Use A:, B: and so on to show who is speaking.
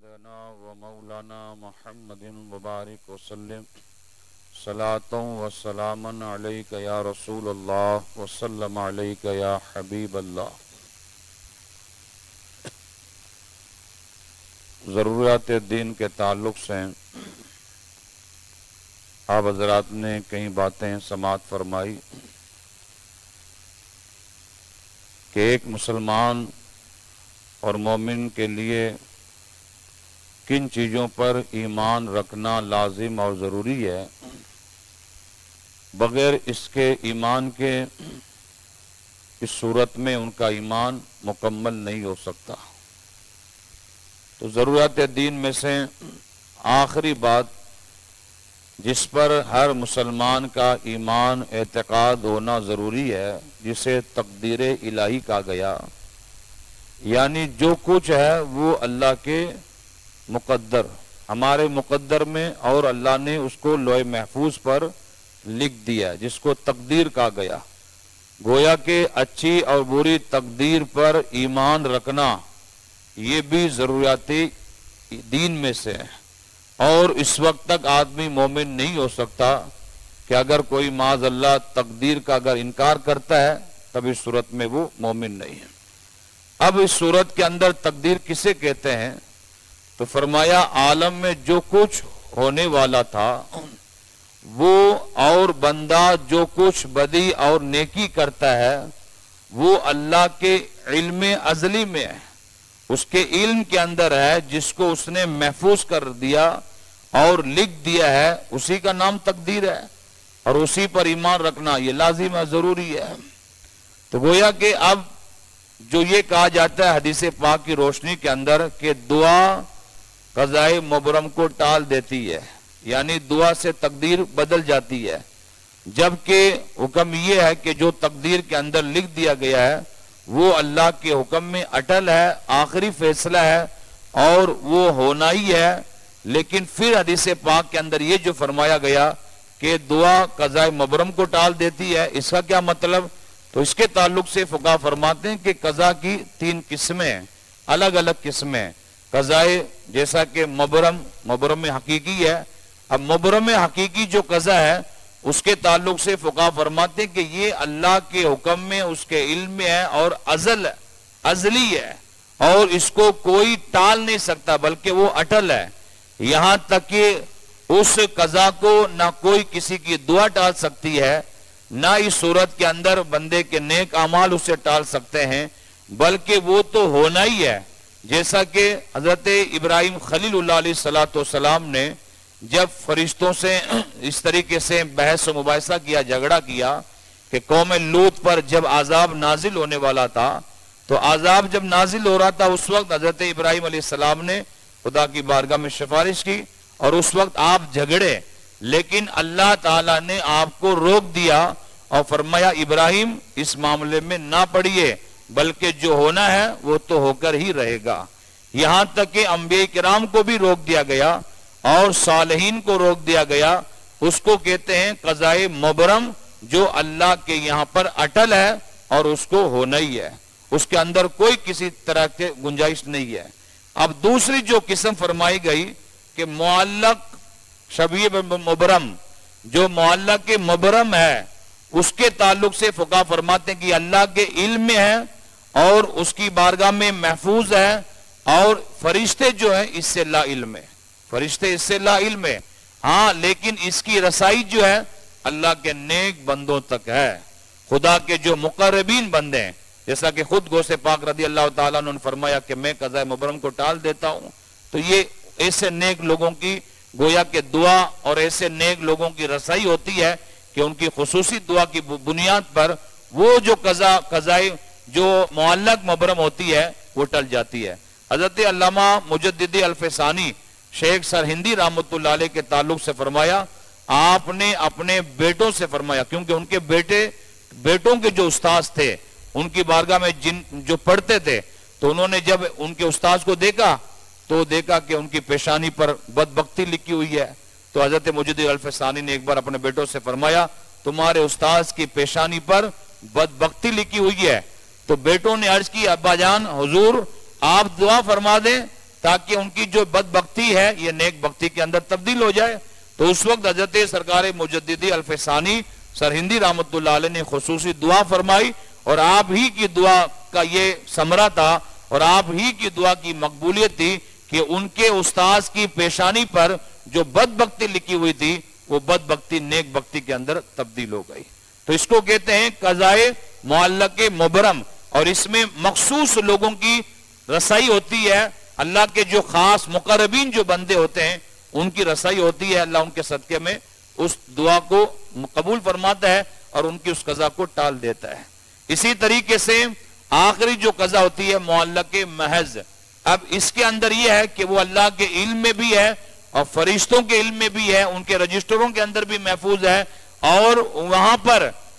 A: سيدنا ومولانا محمد مبارك وسلم صلاة وسلاما عليك يا رسول الله وسلم عليك يا حبيب الله۔ ضروریات دین کے تعلق سے آپ حضرات نے کئی باتیں سماعت فرمائی کہ ایک مسلمان اور مومن کے لیے کن چیزوں پر ایمان رکھنا لازم اور ضروری ہے، بغیر اس کے ایمان کے اس صورت میں ان کا ایمان مکمل نہیں ہو سکتا۔ تو ضروریات دین میں سے آخری بات جس پر ہر مسلمان کا ایمان اعتقاد ہونا ضروری ہے، جسے تقدیر الہی کہا گیا، یعنی جو کچھ ہے وہ اللہ کے مقدر، ہمارے مقدر میں، اور اللہ نے اس کو لوح محفوظ پر لکھ دیا، جس کو تقدیر کہا گیا۔ گویا کہ اچھی اور بری تقدیر پر ایمان رکھنا یہ بھی ضروریات دین میں سے ہے، اور اس وقت تک آدمی مومن نہیں ہو سکتا کہ اگر کوئی معاذ اللہ تقدیر کا اگر انکار کرتا ہے تب اس صورت میں وہ مومن نہیں ہے۔ اب اس صورت کے اندر تقدیر کسے کہتے ہیں؟ تو فرمایا عالم میں جو کچھ ہونے والا تھا وہ، اور بندہ جو کچھ بدی اور نیکی کرتا ہے وہ اللہ کے علم ازلی میں ہے، اس کے علم کے اندر ہے، جس کو اس نے محفوظ کر دیا اور لکھ دیا ہے، اسی کا نام تقدیر ہے، اور اسی پر ایمان رکھنا یہ لازم ہے، ضروری ہے۔ تو گویا کہ اب جو یہ کہا جاتا ہے حدیث پاک کی روشنی کے اندر کہ دعا قضاء مبرم کو ٹال دیتی ہے، یعنی دعا سے تقدیر بدل جاتی ہے، جبکہ حکم یہ ہے کہ جو تقدیر کے اندر لکھ دیا گیا ہے وہ اللہ کے حکم میں اٹل ہے، آخری فیصلہ ہے اور وہ ہونا ہی ہے۔ لیکن پھر حدیث پاک کے اندر یہ جو فرمایا گیا کہ دعا قضاء مبرم کو ٹال دیتی ہے، اس کا کیا مطلب؟ تو اس کے تعلق سے فقہا فرماتے ہیں کہ قضا کی 3 قسمیں، الگ الگ قسمیں۔ قضاء جیسا کہ مبرم حقیقی ہے، اب مبرم حقیقی جو قضا ہے اس کے تعلق سے فقہا فرماتے ہیں کہ یہ اللہ کے حکم میں، اس کے علم میں ہے اور ازلی ہے، اور اس کو کوئی ٹال نہیں سکتا بلکہ وہ اٹل ہے، یہاں تک کہ اس قضا کو نہ کوئی کسی کی دعا ٹال سکتی ہے، نہ اس صورت کے اندر بندے کے نیک اعمال اسے ٹال سکتے ہیں، بلکہ وہ تو ہونا ہی ہے۔ جیسا کہ حضرت ابراہیم خلیل اللہ علیہ السلام نے جب فرشتوں سے اس طریقے سے بحث و مباحثہ کیا، جھگڑا کیا کہ قوم لوط پر جب عذاب نازل ہونے والا تھا، تو عذاب جب نازل ہو رہا تھا اس وقت حضرت ابراہیم علیہ السلام نے خدا کی بارگاہ میں سفارش کی، اور اس وقت آپ جھگڑے، لیکن اللہ تعالیٰ نے آپ کو روک دیا اور فرمایا ابراہیم اس معاملے میں نہ پڑیے، بلکہ جو ہونا ہے وہ تو ہو کر ہی رہے گا۔ یہاں تک کہ انبیاء کرام کو بھی روک دیا گیا اور صالحین کو روک دیا گیا، اس کو کہتے ہیں قضاء مبرم، جو اللہ کے یہاں پر اٹل ہے اور اس کو ہونا ہی ہے، اس کے اندر کوئی کسی طرح کے گنجائش نہیں ہے۔ اب دوسری جو قسم فرمائی گئی کہ معلق شبیہ مبرم، جو معلق کے مبرم ہے، اس کے تعلق سے فقہا فرماتے ہیں کہ اللہ کے علم میں ہے اور اس کی بارگاہ میں محفوظ ہے، اور فرشتے جو ہیں اس سے لا علم ہے، فرشتے اس سے لا علم ہے، ہاں لیکن اس کی رسائی جو ہے اللہ کے نیک بندوں تک ہے، خدا کے جو مقربین بندے ہیں، جیسا کہ خود غوث پاک رضی اللہ تعالیٰ عنہ نے فرمایا کہ میں قضاء مبرم کو ٹال دیتا ہوں۔ تو یہ ایسے نیک لوگوں کی گویا کہ دعا اور ایسے نیک لوگوں کی رسائی ہوتی ہے کہ ان کی خصوصی دعا کی بنیاد پر وہ جو قضاء جو معلق مبرم ہوتی ہے وہ ٹل جاتی ہے۔ حضرت علامہ مجددی الفسانی شیخ سرہندی رحمۃ اللہ علیہ کے تعلق سے فرمایا، آپ نے اپنے بیٹوں سے فرمایا، کیونکہ ان کے بیٹوں کے جو استاذ تھے ان کی بارگاہ میں جو پڑھتے تھے، تو انہوں نے جب ان کے استاذ کو دیکھا تو دیکھا کہ ان کی پیشانی پر بدبختی لکھی ہوئی ہے، تو حضرت مجددی الفسانی نے ایک بار اپنے بیٹوں سے فرمایا تمہارے استاذ کی پیشانی پر بدبختی لکھی ہوئی ہے، تو بیٹوں نے عرض کی ابا جان حضور آپ دعا فرما دیں تاکہ ان کی جو بدبختی ہے یہ نیک بختی کے اندر تبدیل ہو جائے. تو اس وقت حضرت سرکار مجددی الفسانی سرہندی رحمت اللہ علیہ نے خصوصی دعا فرمائی، اور آپ ہی کی دعا کا یہ ثمرہ تھا اور آپ ہی کی دعا کی مقبولیت تھی کہ ان کے استاذ کی پیشانی پر جو بدبختی لکھی ہوئی تھی وہ بدبختی نیک بختی کے اندر تبدیل ہو گئی. تو اس کو کہتے ہیں قضائے معلق مبرم، اور اس میں مخصوص لوگوں کی رسائی ہوتی ہے. اللہ کے جو خاص مقربین جو بندے ہوتے ہیں ان کی رسائی ہوتی ہے. اللہ ان کے صدقے میں اس دعا کو قبول فرماتا ہے اور ان کی اس قضا کو ٹال دیتا ہے. اسی طریقے سے آخری جو قضا ہوتی ہے معلق محض، اب اس کے اندر یہ ہے کہ وہ اللہ کے علم میں بھی ہے اور فرشتوں کے علم میں بھی ہے، ان کے رجسٹروں کے اندر بھی محفوظ ہے، اور وہاں پر